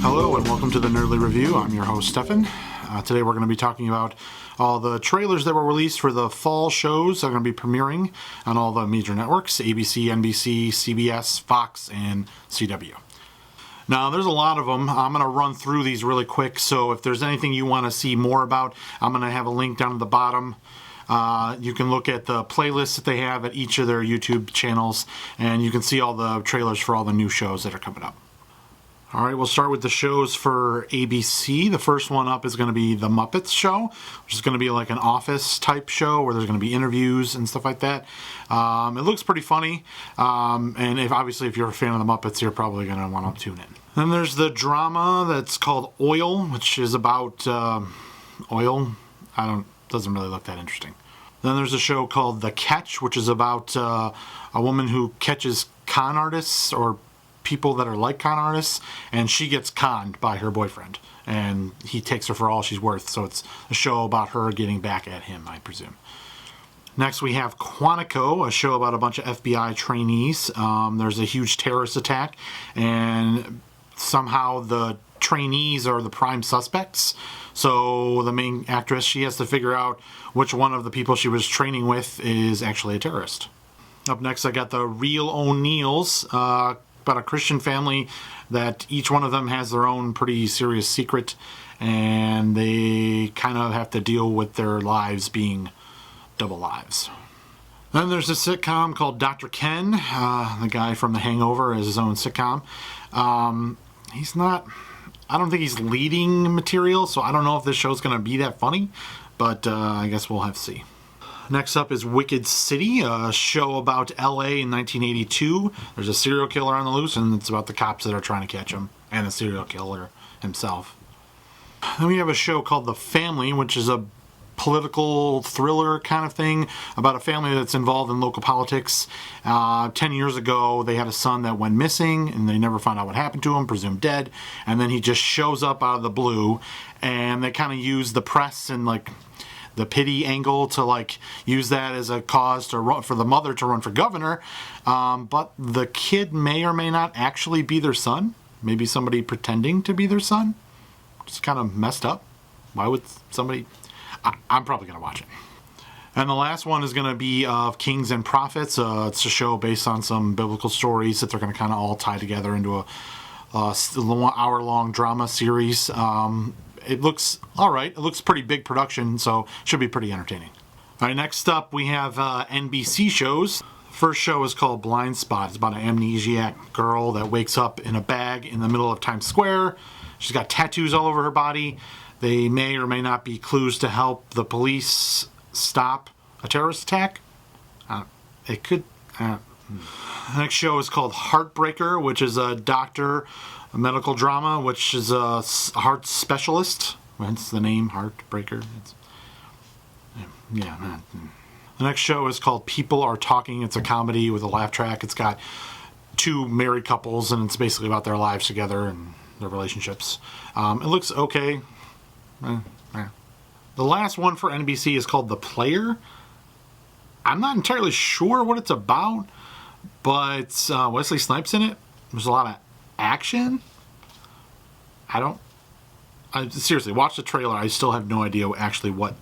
Hello and welcome to the Nerdly Review. I'm your host, Stefan. Today we're going to be talking about all the trailers that were released for the fall shows that are going to be premiering on all the major networks, ABC, NBC, CBS, Fox, and CW. Now, there's a lot of them. I'm going to run through these really quick, so if there's anything you want to see more about, I'm going to have a link down at the bottom. You can look at the playlists that they have at each of their YouTube channels, and you can see all the trailers for all the new shows that are coming up. All right, we'll start with the shows for ABC. The first one up is going to be The Muppets Show, which is going to be like an office type show where there's going to be interviews and stuff like that. It looks pretty funny, and if you're a fan of The Muppets, you're probably going to want to tune in. Then there's the drama that's called Oil, which is about oil. Doesn't really look that interesting. Then there's a show called The Catch, which is about a woman who catches con artists or people that are like con artists, and she gets conned by her boyfriend, and he takes her for all she's worth. So it's a show about her getting back at him, I presume. Next we have Quantico, a show about a bunch of FBI trainees. There's a huge terrorist attack, and somehow the trainees are the prime suspects. So the main actress, she has to figure out which one of the people she was training with is actually a terrorist. Up next I got The Real O'Neills, about a Christian family that each one of them has their own pretty serious secret, and they kind of have to deal with their lives being double lives. Then there's a sitcom called Dr. Ken. The guy from The Hangover has his own sitcom. I don't think he's leading material, so I don't know if this show's going to be that funny, but I guess we'll have to see. Next up is Wicked City, a show about LA in 1982. There's a serial killer on the loose, and it's about the cops that are trying to catch him, and the serial killer himself. Then we have a show called The Family, which is a political thriller kind of thing about a family that's involved in local politics. 10 years ago, they had a son that went missing, and they never found out what happened to him, presumed dead, and then he just shows up out of the blue, and they kind of use the press and the pity angle to use that as a cause to run for the mother to run for governor, but the kid may or may not actually be their son. Maybe somebody pretending to be their son. Just kind of messed up. Why would somebody? I'm probably gonna watch it. And the last one is gonna be of Kings and Prophets. It's a show based on some biblical stories that they're gonna kind of all tie together into a hour-long drama series. It looks all right. It looks pretty big production, so it should be pretty entertaining. All right, next up we have NBC shows. The first show is called Blind Spot. It's about an amnesiac girl that wakes up in a bag in the middle of Times Square. She's got tattoos all over her body. They may or may not be clues to help the police stop a terrorist attack. It could. The next show is called Heartbreaker, which is a medical drama, which is a heart specialist. Hence the name Heartbreaker. The next show is called People Are Talking. It's a comedy with a laugh track. It's got two married couples, and it's basically about their lives together and their relationships. It looks okay. The last one for NBC is called The Player. I'm not entirely sure what it's about, but Wesley Snipes in it. There's a lot of action. Seriously, watch the trailer. I still have no idea actually what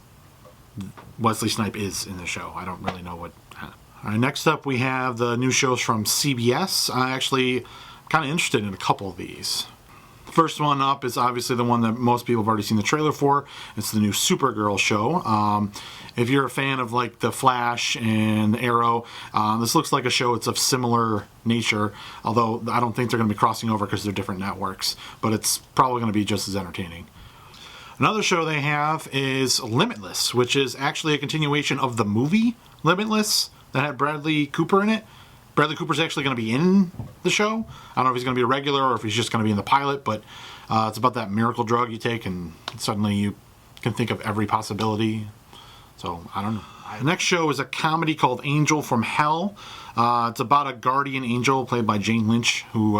Wesley Snipes is in the show. I don't really know what. All right, next up we have the new shows from CBS. I actually kind of interested in a couple of these. First one up is obviously the one that most people have already seen the trailer for. It's the new Supergirl show. If you're a fan of The Flash and the Arrow, this looks like a show that's of similar nature, although I don't think they're going to be crossing over because they're different networks, but it's probably going to be just as entertaining. Another show they have is Limitless, which is actually a continuation of the movie Limitless that had Bradley Cooper in it. Bradley Cooper's actually going to be in the show. I don't know if he's going to be a regular or if he's just going to be in the pilot, but it's about that miracle drug you take and suddenly you can think of every possibility. So, I don't know. The next show is a comedy called Angel from Hell. It's about a guardian angel played by Jane Lynch, who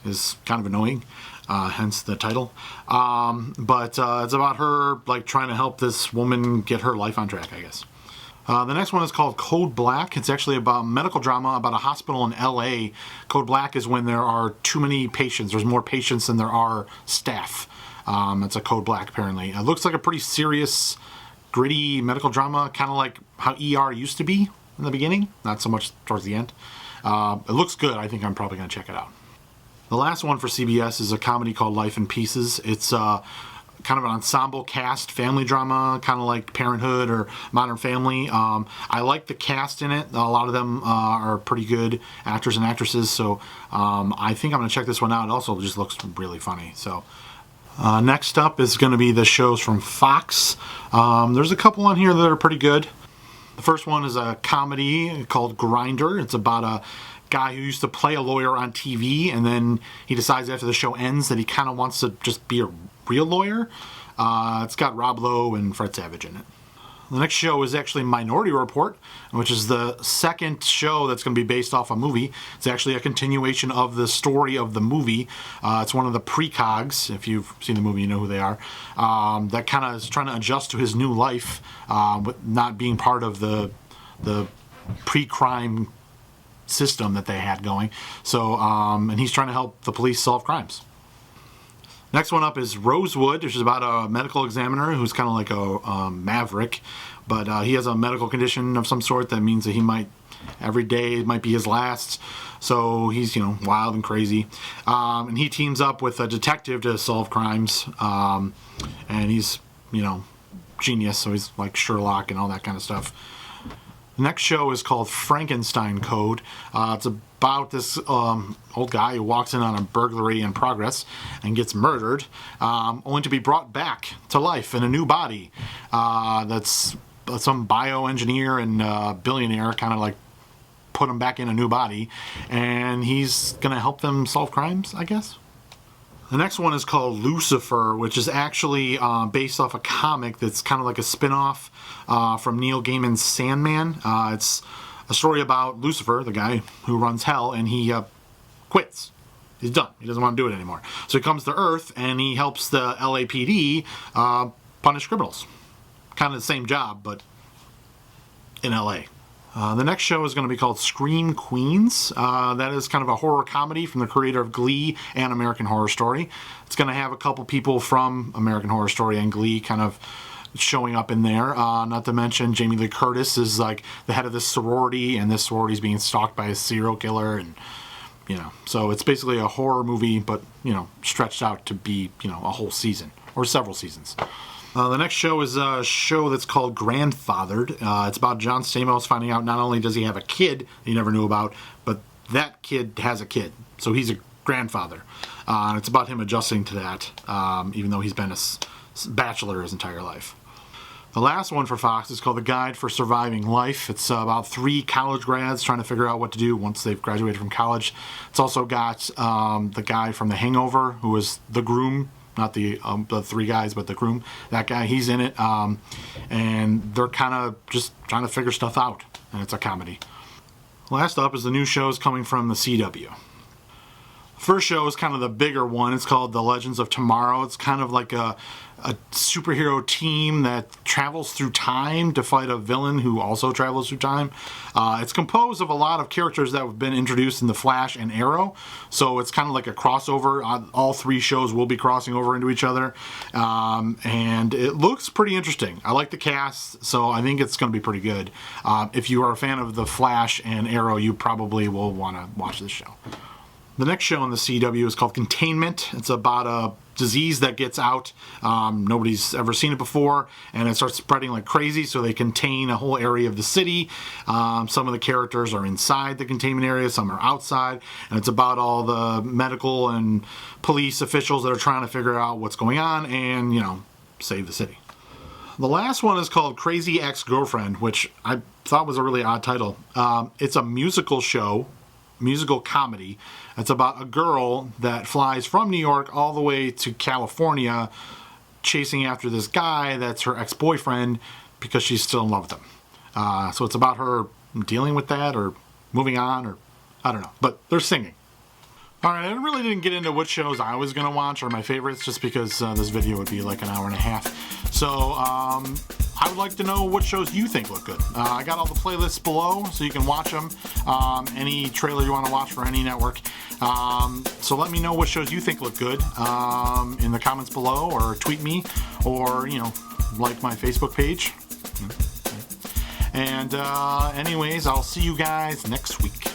is kind of annoying, hence the title. But it's about her trying to help this woman get her life on track, I guess. The next one is called Code Black. It's actually about medical drama about a hospital in LA. Code Black is when there are too many patients. There's more patients than there are staff. It's a Code Black, apparently. It looks like a pretty serious, gritty medical drama, kind of like how ER used to be in the beginning. Not so much towards the end. It looks good. I think I'm probably going to check it out. The last one for CBS is a comedy called Life in Pieces. It's kind of an ensemble cast family drama, kind of like Parenthood or Modern Family. I like the cast in it. A lot of them are pretty good actors and actresses, so I think I'm going to check this one out. It also just looks really funny. So next up is going to be the shows from Fox. There's a couple on here that are pretty good. The first one is a comedy called Grinder. It's about a guy who used to play a lawyer on TV, and then he decides after the show ends that he kind of wants to just be a real lawyer. It's got Rob Lowe and Fred Savage in it. The next show is actually Minority Report, which is the second show that's going to be based off a movie. It's actually a continuation of the story of the movie. It's one of the precogs, if you've seen the movie, you know who they are, that kind of is trying to adjust to his new life, with not being part of the pre-crime system that they had going. So, and he's trying to help the police solve crimes. Next one up is Rosewood, which is about a medical examiner who's kind of like a maverick, but he has a medical condition of some sort that means that he might, every day might be his last. So he's, wild and crazy. And he teams up with a detective to solve crimes. And he's, genius. So he's like Sherlock and all that kind of stuff. The next show is called Frankenstein Code. It's about this old guy who walks in on a burglary in progress and gets murdered, only to be brought back to life in a new body. That's some bioengineer and billionaire kind of like put him back in a new body, and he's going to help them solve crimes, I guess. The next one is called Lucifer, which is actually based off a comic that's kind of like a spin-off from Neil Gaiman's Sandman. It's a story about Lucifer, the guy who runs hell, and he quits. He's done. He doesn't want to do it anymore. So he comes to Earth, and he helps the LAPD punish criminals. Kind of the same job, but in LA. The next show is going to be called Scream Queens. That is kind of a horror comedy from the creator of Glee and American Horror Story. It's going to have a couple people from American Horror Story and Glee kind of showing up in there. Not to mention Jamie Lee Curtis is like the head of this sorority, and this sorority is being stalked by a serial killer, and so it's basically a horror movie, but stretched out to be a whole season or several seasons. The next show is a show that's called Grandfathered. It's about John Stamos finding out not only does he have a kid he never knew about, but that kid has a kid. So he's a grandfather. And it's about him adjusting to that, even though he's been a bachelor his entire life. The last one for Fox is called The Guide for Surviving Life. It's about 3 college grads trying to figure out what to do once they've graduated from college. It's also got the guy from The Hangover, who is the groom. Not the 3 guys, but the groom. That guy, he's in it. And they're kind of just trying to figure stuff out. And it's a comedy. Last up is the new shows coming from the CW. First show is kind of the bigger one. It's called The Legends of Tomorrow. It's kind of like a superhero team that travels through time to fight a villain who also travels through time. It's composed of a lot of characters that have been introduced in The Flash and Arrow, so it's kind of like a crossover. All 3 shows will be crossing over into each other, and it looks pretty interesting. I like the cast, so I think it's going to be pretty good. If you are a fan of The Flash and Arrow, you probably will want to watch this show. The next show on the CW is called Containment. It's about a disease that gets out. Nobody's ever seen it before, and it starts spreading like crazy, so they contain a whole area of the city. Some of the characters are inside the containment area, some are outside, and it's about all the medical and police officials that are trying to figure out what's going on and, save the city. The last one is called Crazy Ex-Girlfriend, which I thought was a really odd title. It's a musical comedy. It's about a girl that flies from New York all the way to California chasing after this guy that's her ex-boyfriend because she's still in love with him. So it's about her dealing with that or moving on, or I don't know. But they're singing. Alright, I really didn't get into what shows I was going to watch or my favorites just because this video would be like an hour and a half. So I would like to know what shows you think look good. I got all the playlists below, so you can watch them. Any trailer you want to watch for any network. So let me know what shows you think look good in the comments below, or tweet me, or like my Facebook page. And anyways, I'll see you guys next week.